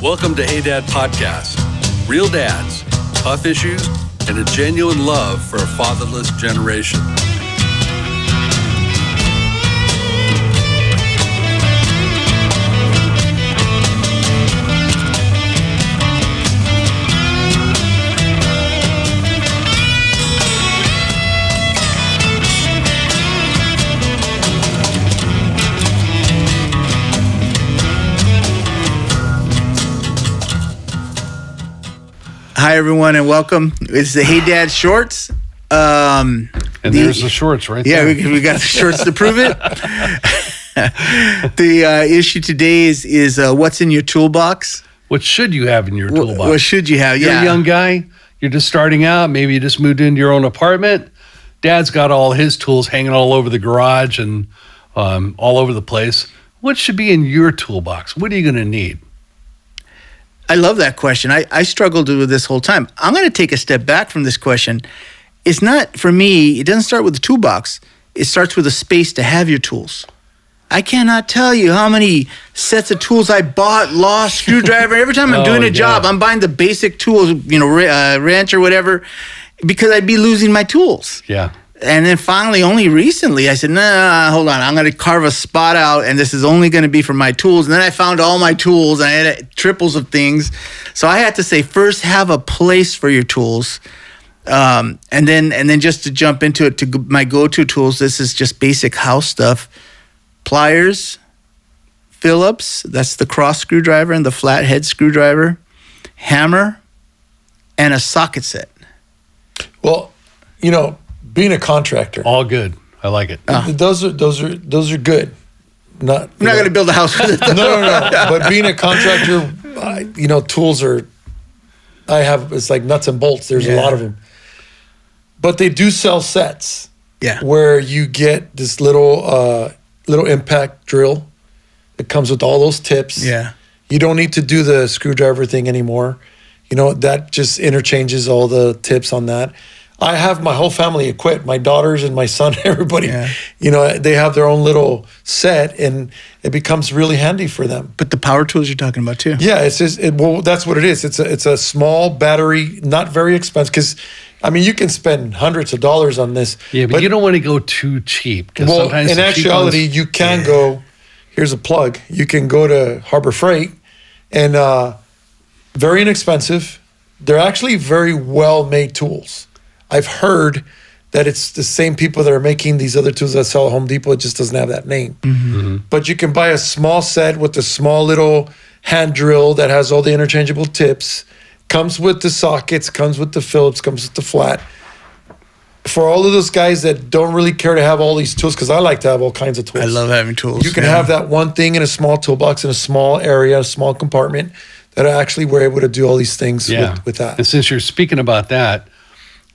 Welcome to Hey Dad Podcast. Real dads, tough issues, and a genuine love for a fatherless generation. Hi, everyone, and welcome. It's the Hey Dad Shorts. And there's the shorts right there. Yeah, we got the shorts to prove it. The issue today is what's in your toolbox. What should you have in your toolbox? What should you have? You're a young guy. You're just starting out. Maybe you just moved into your own apartment. Dad's got all his tools hanging all over the garage and all over the place. What should be in your toolbox? What are you going to need? I love that question. I struggled with this whole time. I'm going to take a step back from this question. It's not, for me, it doesn't start with the toolbox. It starts with a space to have your tools. I cannot tell you how many sets of tools I bought, lost, screwdriver. Every time I'm doing a job, I'm buying the basic tools, wrench or whatever, because I'd be losing my tools. Yeah. And then finally, only recently, I said, nah, hold on. I'm going to carve a spot out, and this is only going to be for my tools. And then I found all my tools, and I had triples of things. So I had to say, first, have a place for your tools. And then just to jump into it, my go-to tools, this is just basic house stuff. Pliers, Phillips, that's the cross screwdriver and the flathead screwdriver, hammer, and a socket set. Well, being a contractor, all good. I like it. those are good. I'm not going to build a house with it. No. But being a contractor, tools are. It's like nuts and bolts. There's a lot of them. But they do sell sets. Yeah. Where you get this little impact drill that comes with all those tips. Yeah. You don't need to do the screwdriver thing anymore. That just interchanges all the tips on that. I have my whole family equipped, my daughters and my son, everybody, they have their own little set and it becomes really handy for them. But the power tools you're talking about too. Yeah, that's what it is. It's a small battery, not very expensive, because you can spend hundreds of dollars on this. Yeah, but you don't want to go too cheap. Well, sometimes in actuality, you can go, here's a plug, you can go to Harbor Freight and very inexpensive. They're actually very well-made tools. I've heard that it's the same people that are making these other tools that sell at Home Depot. It just doesn't have that name. Mm-hmm. But you can buy a small set with a small little hand drill that has all the interchangeable tips, comes with the sockets, comes with the Phillips, comes with the flat. For all of those guys that don't really care to have all these tools, because I like to have all kinds of tools. I love having tools. You can have that one thing in a small toolbox in a small area, a small compartment, that actually we're able to do all these things with that. And since you're speaking about that,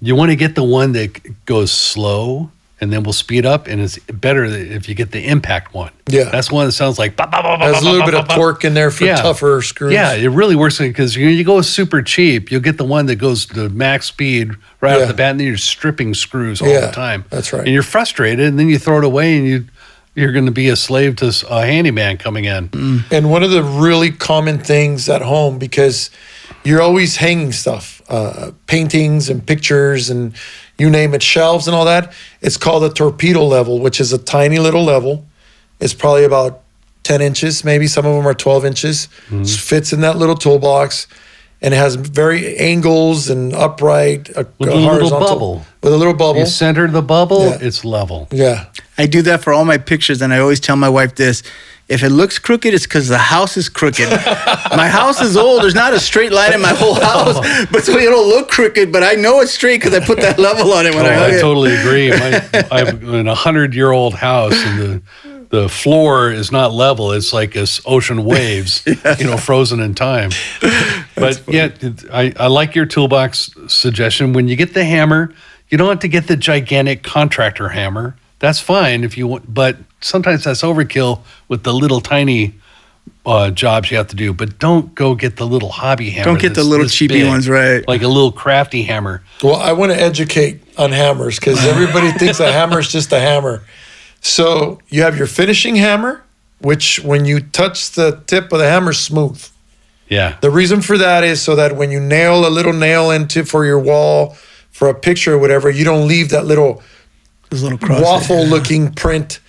you want to get the one that goes slow and then we'll speed up, and it's better if you get the impact one. Yeah. That's one that sounds like... Has a little bit of torque in there for tougher screws. Yeah, it really works because you go super cheap, you'll get the one that goes to max speed right off the bat, and then you're stripping screws all the time. That's right. And you're frustrated, and then you throw it away, and you're going to be a slave to a handyman coming in. Mm. And one of the really common things at home, because you're always hanging stuff, paintings and pictures and you name it, shelves and all that. It's called a torpedo level, which is a tiny little level. It's probably about 10 inches, maybe some of them are 12 inches. Mm-hmm. Fits in that little toolbox, and it has very angles and upright, with a little bubble. With a little bubble. You center the bubble, it's level. Yeah. I do that for all my pictures, and I always tell my wife this. If it looks crooked, it's because the house is crooked. My house is old. There's not a straight line in my whole house, but so it'll look crooked, but I know it's straight because I put that level on it when I hung it. I totally agree. I'm in a 100-year-old house, and the floor is not level. It's like ocean waves, frozen in time. But I like your toolbox suggestion. When you get the hammer, you don't have to get the gigantic contractor hammer. That's fine if you want, but sometimes that's overkill with the little tiny jobs you have to do. But don't go get the little hobby hammer. Don't get the little cheapy ones, right? Like a little crafty hammer. Well, I want to educate on hammers because everybody thinks a hammer is just a hammer. So you have your finishing hammer, which when you touch the tip of the hammer, smooth. Yeah. The reason for that is so that when you nail a little nail into for your wall, for a picture or whatever, you don't leave that little waffle-looking print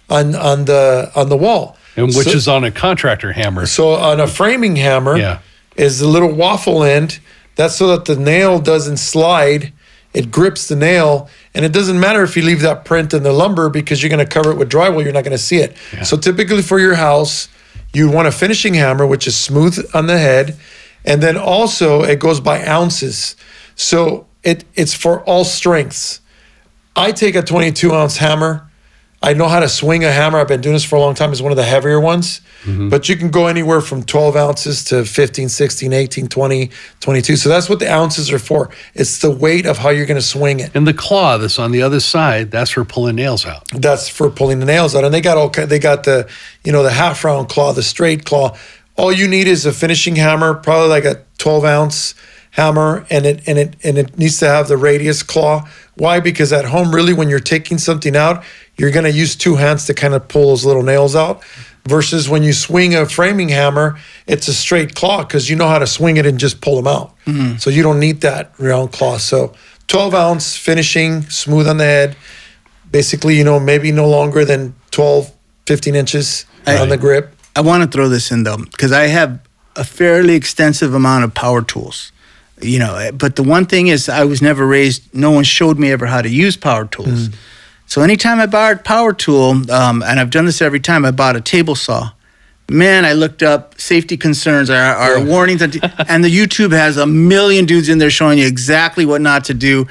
on the wall. And which is on a contractor hammer. So on a framing hammer is the little waffle end. That's so that the nail doesn't slide. It grips the nail, and it doesn't matter if you leave that print in the lumber because you're going to cover it with drywall. You're not going to see it. Yeah. So typically for your house, you want a finishing hammer, which is smooth on the head, and then also it goes by ounces. So it's for all strengths. I take a 22-ounce hammer. I know how to swing a hammer. I've been doing this for a long time. It's one of the heavier ones. Mm-hmm. But you can go anywhere from 12 ounces to 15, 16, 18, 20, 22. So that's what the ounces are for. It's the weight of how you're going to swing it. And the claw that's on the other side, that's for pulling nails out. That's for pulling the nails out. And they got the the half round claw, the straight claw. All you need is a finishing hammer, probably like a 12-ounce hammer, and it needs to have the radius claw. Why? Because at home, really, when you're taking something out, you're going to use two hands to kind of pull those little nails out. Versus when you swing a framing hammer, it's a straight claw because you know how to swing it and just pull them out. Mm-hmm. So you don't need that round claw. So 12-ounce finishing, smooth on the head. Basically, maybe no longer than 12, 15 inches on the grip. I want to throw this in, though, because I have a fairly extensive amount of power tools. But the one thing is I was never raised, no one showed me ever how to use power tools. Mm. So anytime I bought a power tool, and I've done this every time, I bought a table saw. Man, I looked up safety concerns, our warnings, and the YouTube has a million dudes in there showing you exactly what not to do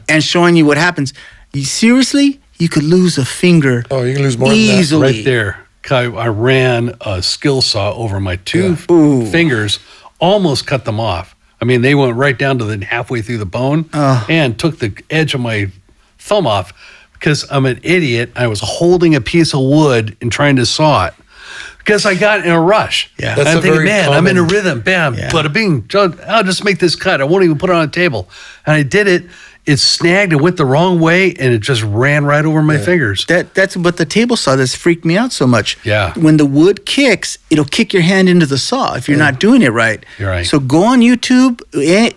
and showing you what happens. Seriously, you could lose a finger. Oh, you can lose more easily. Than that. Right there. I ran a skill saw over my two fingers, almost cut them off. I mean, they went right down to the halfway through the bone and took the edge of my thumb off because I'm an idiot. I was holding a piece of wood and trying to saw it because I got in a rush. Yeah, and I'm thinking, man, I'm in a rhythm. Bam, bada bing. I'll just make this cut. I won't even put it on a table. And I did it. It snagged. It went the wrong way, and it just ran right over my fingers. That's what the table saw that's freaked me out so much. Yeah. When the wood kicks, it'll kick your hand into the saw if you're not doing it right. You're right. So go on YouTube.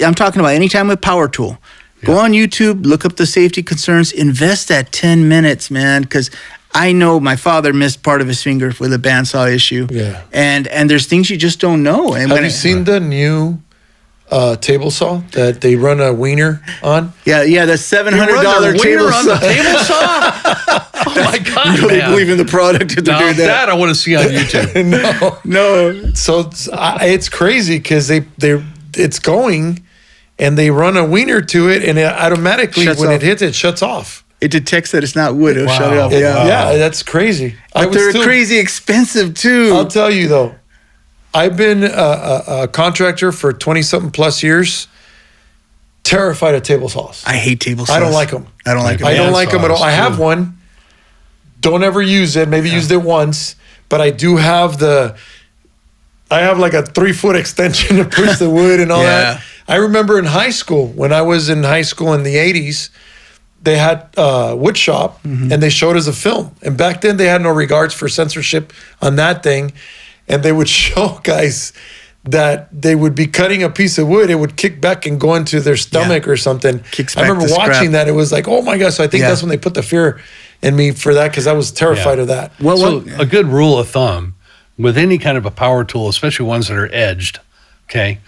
I'm talking about anytime with power tool. Go on YouTube, look up the safety concerns, invest that 10 minutes, man, because I know my father missed part of his finger with a bandsaw issue. Yeah. And there's things you just don't know. And have you seen the new table saw that they run a wiener on? Yeah, the $700 table saw. On the table saw? Oh my God! You really believe in the product if they're doing that I want to see on YouTube. No. So it's crazy because it's going, and they run a wiener to it, and it automatically it hits, it shuts off. It detects that it's not wood. It'll shut it off. Yeah, that's crazy. But they're crazy expensive too. I'll tell you though. I've been a contractor for 20-something plus years. Terrified of table saws. I hate table saws. I don't like them. I don't like them. I don't like them at all. I have one. Don't ever use it. Maybe used it once. But I do have I have like a 3-foot extension to push the wood and all that. I remember in high school, when I was in high school in the 80s, they had a wood shop and they showed us a film. And back then they had no regards for censorship on that thing. And they would show guys that they would be cutting a piece of wood. It would kick back and go into their stomach or something. I remember watching that. It was like, oh my gosh. So I think that's when they put the fear in me for that because I was terrified of that. Well, a good rule of thumb with any kind of a power tool, especially ones that are edged, okay,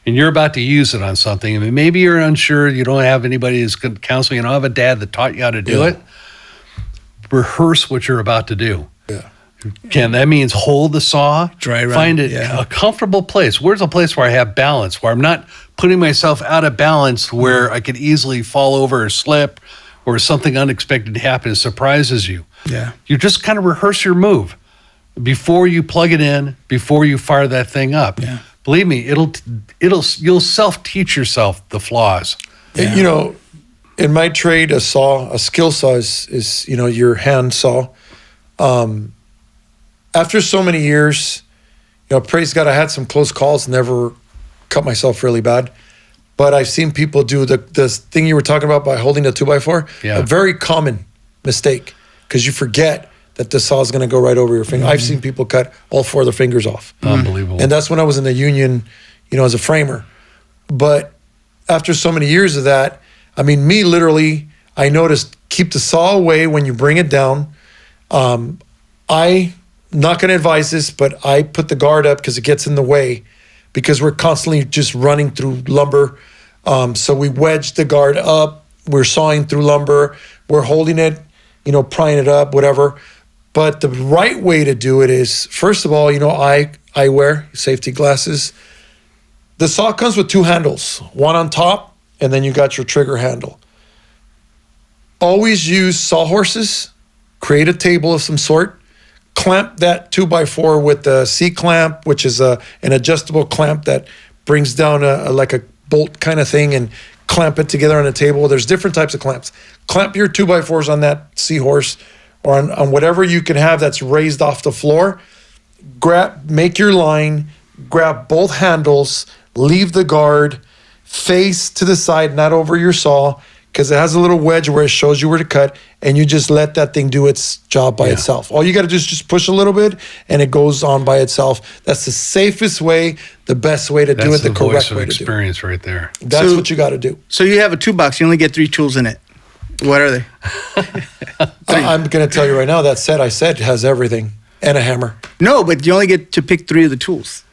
and you're about to use it on something, and maybe you're unsure, you don't have anybody who's counseling, you don't have a dad that taught you how to do it, rehearse what you're about to do. Yeah. That means hold the saw, find it a comfortable place. Where's a place where I have balance, where I'm not putting myself out of balance, where I could easily fall over or slip, or something unexpected happens, surprises you. Yeah. You just kind of rehearse your move before you plug it in, before you fire that thing up. Yeah. Believe me, you'll self-teach yourself the flaws. Yeah. In my trade, a skill saw is your hand saw. After so many years, praise God, I had some close calls, never cut myself really bad. But I've seen people do the thing you were talking about by holding a 2x4. Yeah. A very common mistake because you forget that the saw is going to go right over your finger. I've seen people cut all 4 of their fingers off. Unbelievable. And that's when I was in the union, as a framer. But after so many years of that, I mean, me literally, I noticed, keep the saw away when you bring it down. I not going to advise this, but I put the guard up because it gets in the way, because we're constantly just running through lumber. So we wedge the guard up. We're sawing through lumber. We're holding it, prying it up, whatever. But the right way to do it is, first of all, eyewear, safety glasses. The saw comes with 2 handles, one on top, and then you got your trigger handle. Always use sawhorses. Create a table of some sort. Clamp that 2x4 with the C-clamp, which is an adjustable clamp that brings down like a bolt kind of thing, and clamp it together on a table. There's different types of clamps. Clamp your 2x4s on that seahorse or on whatever you can have that's raised off the floor. Make your line, grab both handles, leave the guard, face to the side, not over your saw, because it has a little wedge where it shows you where to cut, and you just let that thing do its job by itself. All you got to do is just push a little bit, and it goes on by itself. That's the safest way, the best way to do it, the correct way to do it. That's experience right there. That's what you got to do. So you have a toolbox. You only get 3 tools in it. What are they? I'm going to tell you right now, that set I said has everything and a hammer. No, but you only get to pick 3 of the tools.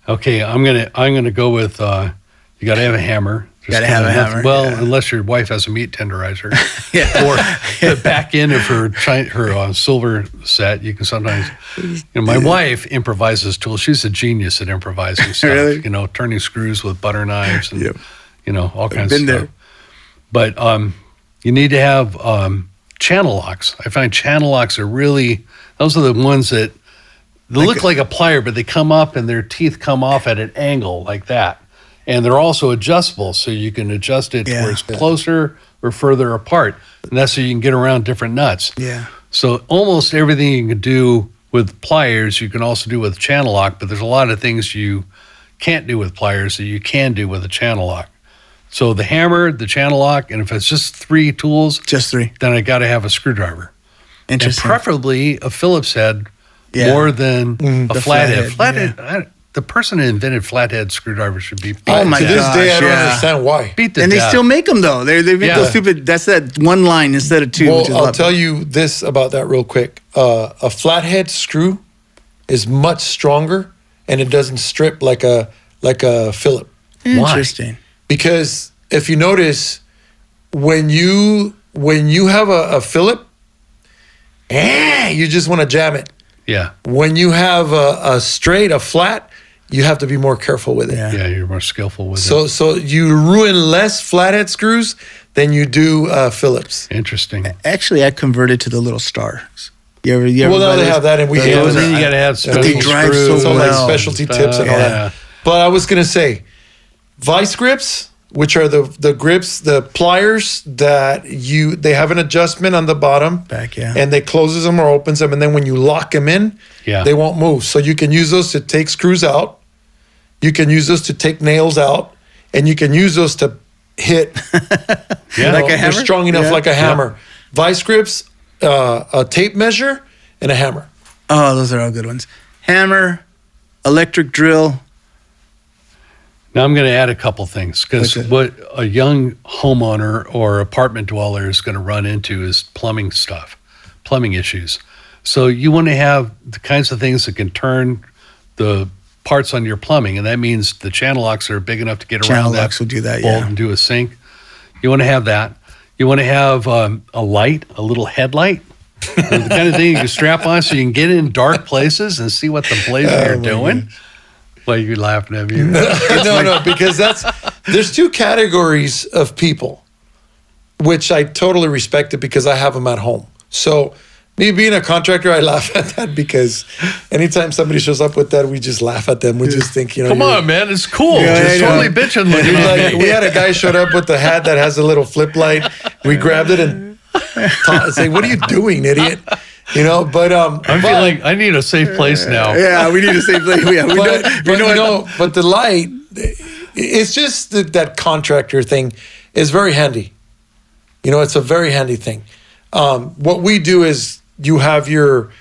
Okay, I'm gonna go with you got to have a hammer. Got to have a hammer. Well, unless your wife has a meat tenderizer, or the back end of her silver set, you can sometimes. My wife improvises tools. She's a genius at improvising stuff. Really? Turning screws with butter knives and all kinds of stuff. There. But you need to have channel locks. I find channel locks are those are the ones that they look like a plier, but they come up and their teeth come off at an angle like that. And they're also adjustable, so you can adjust it where it's closer or further apart. And that's so you can get around different nuts. Yeah. So almost everything you can do with pliers, you can also do with channel lock, but there's a lot of things you can't do with pliers that you can do with a channel lock. So the hammer, the channel lock, and if it's just 3 tools, then I got to have a screwdriver. Interesting. And preferably a Phillips head more than a flathead. Flathead. The person who invented flathead screwdrivers should be beat. Oh my to gosh, this day, I don't understand why. Beat the And they death. still make them though. They make those stupid. That's that one line instead of 2. Well, I'll tell you this about that real quick. A flathead screw is much stronger, and it doesn't strip like a Phillip. Interesting. Because if you notice, when you have a Phillip, you just want to jam it. Yeah. When you have a flat, you have to be more careful with it. Yeah, you're more skillful with it. So you ruin less flathead screws than you do Phillips. Interesting. Actually, I converted to the little stars. You ever well, now they have that, and we then you got to have special they drive screws. so like well. specialty tips and all that. But I was going to say, vice grips, which are the grips, the pliers that they have an adjustment on the bottom. Back, and they closes them or opens them, and then when you lock them in, they won't move. So you can use those to take screws out. You can use those to take nails out, and you can use those to hit. Like a hammer? They're strong enough like a hammer. Vice grips, a tape measure, and a hammer. Oh, those are all good ones. Hammer, electric drill. Now I'm going to add a couple things, because what a young homeowner or apartment dweller is going to run into is plumbing issues. So you want to have the kinds of things that can turn the parts on your plumbing, and that means the channel locks are big enough to get around that locks will do that, bolt and do a sink. You want to have that. You want to have a light, a little headlight, the kind of thing you can strap on so you can get in dark places and see what the blazing you're doing. Why are you laughing at me? No, because there's 2 categories of people, which I totally respect it because I have them at home. So me being a contractor, I laugh at that because anytime somebody shows up with that, we just laugh at them. We just think, come on, man, it's cool. Yeah, Totally bitching looking at me. We had a guy showed up with the hat that has a little flip light. We grabbed it and say, "What are you doing, idiot?" But I'm feeling I need a safe place now. Yeah, we need a safe place. But the light, it's just that contractor thing is very handy. It's a very handy thing. What we do is you have your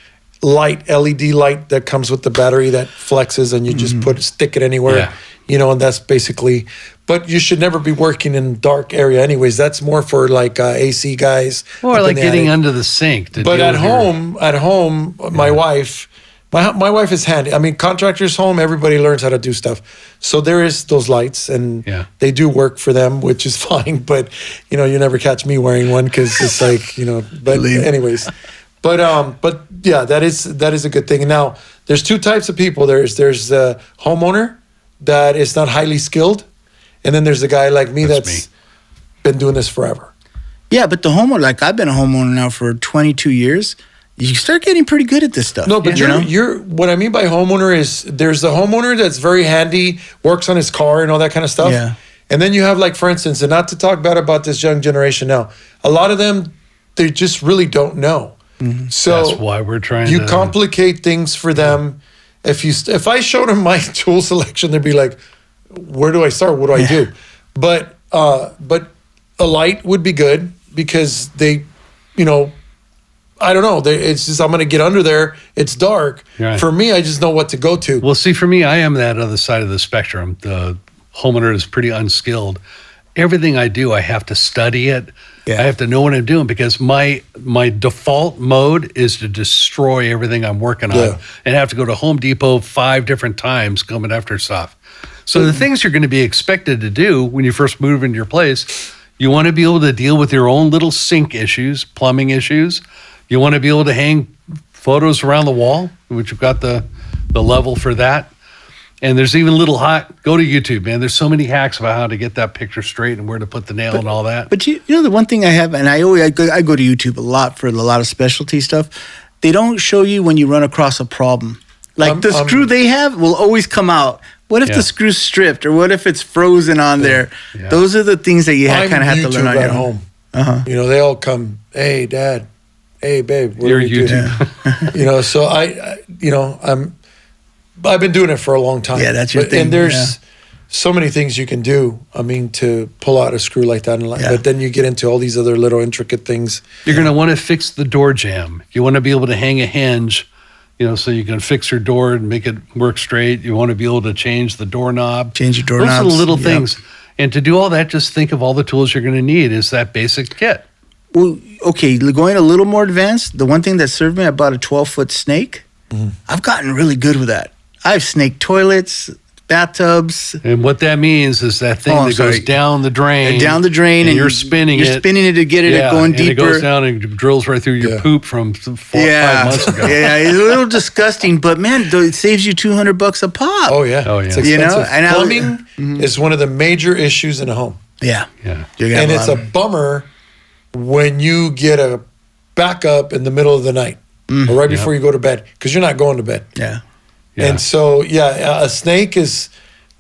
light, LED light that comes with the battery that flexes, and you just stick it anywhere, and that's basically. But you should never be working in dark area, anyways. That's more for like AC guys, or like getting under the sink. But at home, my wife. My wife is handy. I mean, contractors' home, everybody learns how to do stuff. So there is those lights, and they do work for them, which is fine. But, you never catch me wearing one because it's like, but anyways. But yeah, that is a good thing. And now, there's two types of people. There's the homeowner that is not highly skilled, and then there's the guy like me that's been doing this forever. Yeah, but the homeowner, like I've been a homeowner now for 22 years. You start getting pretty good at this stuff. No, but you're what I mean by homeowner is there's the homeowner that's very handy, works on his car and all that kind of stuff. Yeah. And then you have, like, for instance, and not to talk bad about this young generation now, a lot of them, they just really don't know. Mm-hmm. So that's why we're trying to complicate things for them. If I showed them my tool selection, they'd be like, where do I start? What do I do? But a light would be good because they, I don't know. It's just I'm going to get under there. It's dark. Right. For me, I just know what to go to. Well, see, for me, I am that other side of the spectrum. The homeowner is pretty unskilled. Everything I do, I have to study it. Yeah. I have to know what I'm doing because my default mode is to destroy everything I'm working on and have to go to Home Depot 5 different times coming after stuff. So the things you're going to be expected to do when you first move into your place, you want to be able to deal with your own little sink issues, plumbing issues. You want to be able to hang photos around the wall, which you've got the level for that. And there's even go to YouTube, man. There's so many hacks about how to get that picture straight and where to put the nail and all that. But the one thing I have, and I go to YouTube a lot for a lot of specialty stuff. They don't show you when you run across a problem. Like the screw they have will always come out. What if the screw's stripped, or what if it's frozen on there? Yeah. Those are the things that you kind of have to learn on your home. Uh-huh. They all come, hey, Dad. Hey, babe, what are we doing? So I've been doing it for a long time. Yeah, that's your thing. And there's so many things you can do. I mean, to pull out a screw like that, but then you get into all these other little intricate things. You're going to want to fix the door jamb. You want to be able to hang a hinge, so you can fix your door and make it work straight. You want to be able to change the doorknob. Change your doorknobs. Those are the little things. And to do all that, just think of all the tools you're going to need is that basic kit. Well, okay, going a little more advanced, the one thing that served me, I bought a 12-foot snake. Mm-hmm. I've gotten really good with that. I have snake toilets, bathtubs. And what that means is that thing that goes down the drain. And down the drain. And you're spinning it. You're spinning it to get it going deeper. And it goes down and drills right through your poop from 5 months ago. Yeah, it's a little disgusting, but man, it saves you $200 a pop. Oh, yeah. It's expensive. And plumbing is one of the major issues in a home. Yeah. And it's a bummer when you get a backup in the middle of the night or right before you go to bed, because you're not going to bed. Yeah. And so, a snake is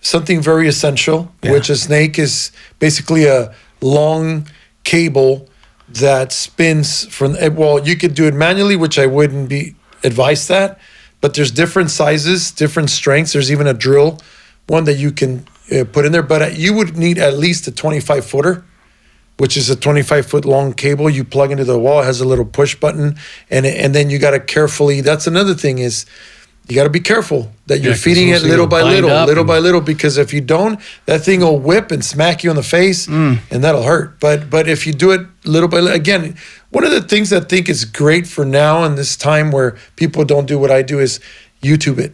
something very essential, which a snake is basically a long cable that spins from, well, you could do it manually, which I wouldn't be advised that, but there's different sizes, different strengths. There's even a drill one that you can put in there, but you would need at least a 25-footer, which is a 25-foot long cable you plug into the wall. It has a little push button, and then you got to carefully, that's another thing is, you got to be careful that you're feeding it little by little, because if you don't, that thing will whip and smack you in the face, and that'll hurt. But if you do it little by little, again, one of the things I think is great for now in this time where people don't do what I do is YouTube it.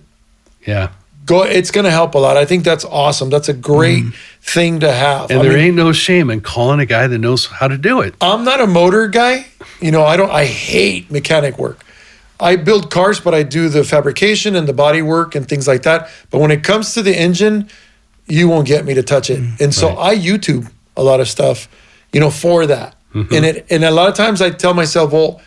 Yeah. It's going to help a lot. I think that's awesome. That's a great thing to have. And there ain't no shame in calling a guy that knows how to do it. I'm not a motor guy. I hate mechanic work. I build cars, but I do the fabrication and the body work and things like that. But when it comes to the engine, you won't get me to touch it. And so I YouTube a lot of stuff, for that. Mm-hmm. And a lot of times I tell myself, well,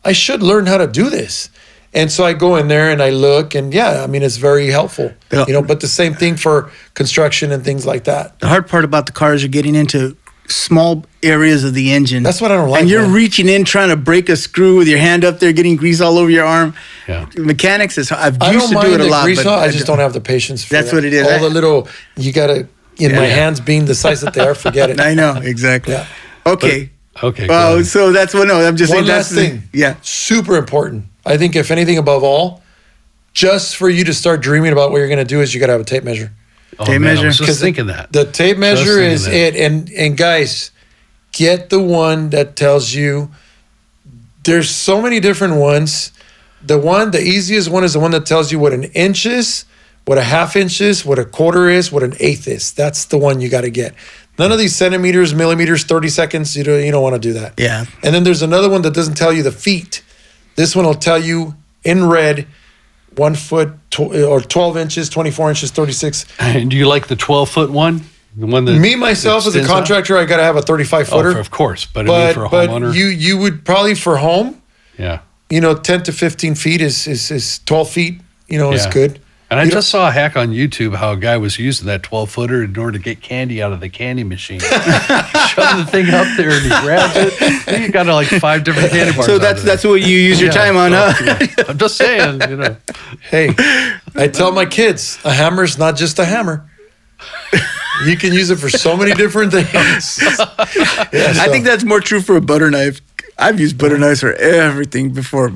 I should learn how to do this. And so I go in there and I look, and it's very helpful. Yeah. But the same thing for construction and things like that. The hard part about the car is you're getting into small areas of the engine. That's what I don't like. And you're reaching in trying to break a screw with your hand up there, getting grease all over your arm. Yeah. Mechanics is, I used to do it a lot. But I just don't have the patience for that's that. What it is. All the little, you got to, my hands being the size that they are, forget it. I know, exactly. Yeah. Okay. Okay. Oh, good. so that's what. No, I'm just One saying. last That's thing. Yeah. Super important. I think if anything above all, just for you to start dreaming about what you're going to do is you got to have a tape measure. Oh, Tape man, measure. I was just thinking that. The tape measure thinking is that. it. And guys, get the one that tells you. There's so many different ones. The easiest one is the one that tells you what an inch is, what a half inch is, what a quarter is, what an eighth is. That's the one you got to get. None of these centimeters, millimeters, 30 seconds. You don't want to do that. Yeah. And then there's another one that doesn't tell you the feet. This one will tell you in red, 1 foot or 12 inches, 24 inches, 36. And do you like the 12-foot one? The one that Me myself that as a stands out? contractor, I got to have a 35 Oh, footer. of course, but I mean for a but homeowner, you would probably for home, yeah. 10 to 15 feet is 12 feet. Is Yeah. good. And I You just saw a hack on YouTube how a guy was using that 12-footer in order to get candy out of the candy machine. Shove the thing up there and he grabs it. And you got like 5 different candy bars. So out of that's it. what you use your time on, huh? Yeah. I'm just saying, Hey, I tell my kids, a hammer's not just a hammer. You can use it for so many different things. I think that's more true for a butter knife. I've used butter knives for everything before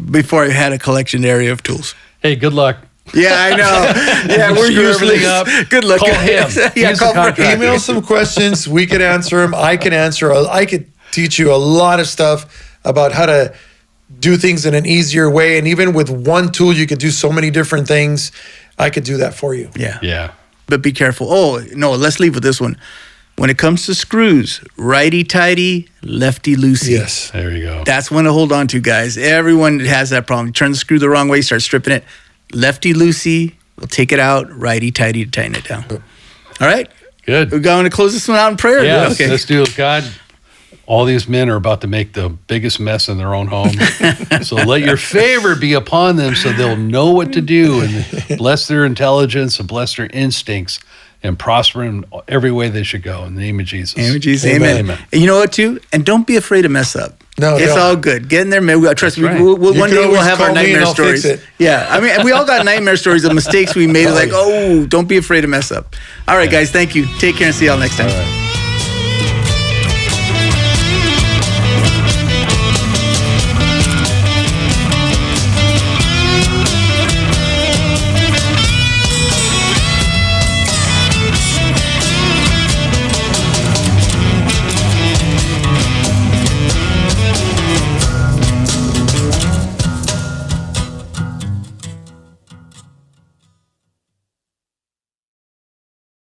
I had a collection area of tools. Hey, good luck. Yeah, I know. Yeah, we're Screw useless. everything up. Good luck. Call him. Yeah, He's call the for contractor. Email some questions. We could answer them. I can answer. I could teach you a lot of stuff about how to do things in an easier way. And even with one tool, you could do so many different things. I could do that for you. Yeah. Yeah. But be careful. Oh, no, let's leave with this one. When it comes to screws, righty-tighty, lefty-loosey. Yes. There you go. That's one to hold on to, guys. Everyone has that problem. You turn the screw the wrong way, start stripping it. Lefty-loosey, we'll take it out. Righty-tighty to tighten it down. All right? Good. We're going to close this one out in prayer. Yes, Okay. let's do it. God, all these men are about to make the biggest mess in their own home. So let your favor be upon them so they'll know what to do and bless their intelligence and bless their instincts and prosper in every way they should go. In the name of Jesus. In the name of Jesus, Amen. amen. And you know what, too? And don't be afraid to mess up. No, it's don't. all good. Get in there, man. Trust me. That's right. We'll, You one can day we'll always have our call me and nightmare I'll fix stories. it. Yeah, I mean, we all got nightmare stories of mistakes we made. It's like, oh, don't be afraid to mess up. All right, guys. Thank you. Take care and see y'all next time. All right.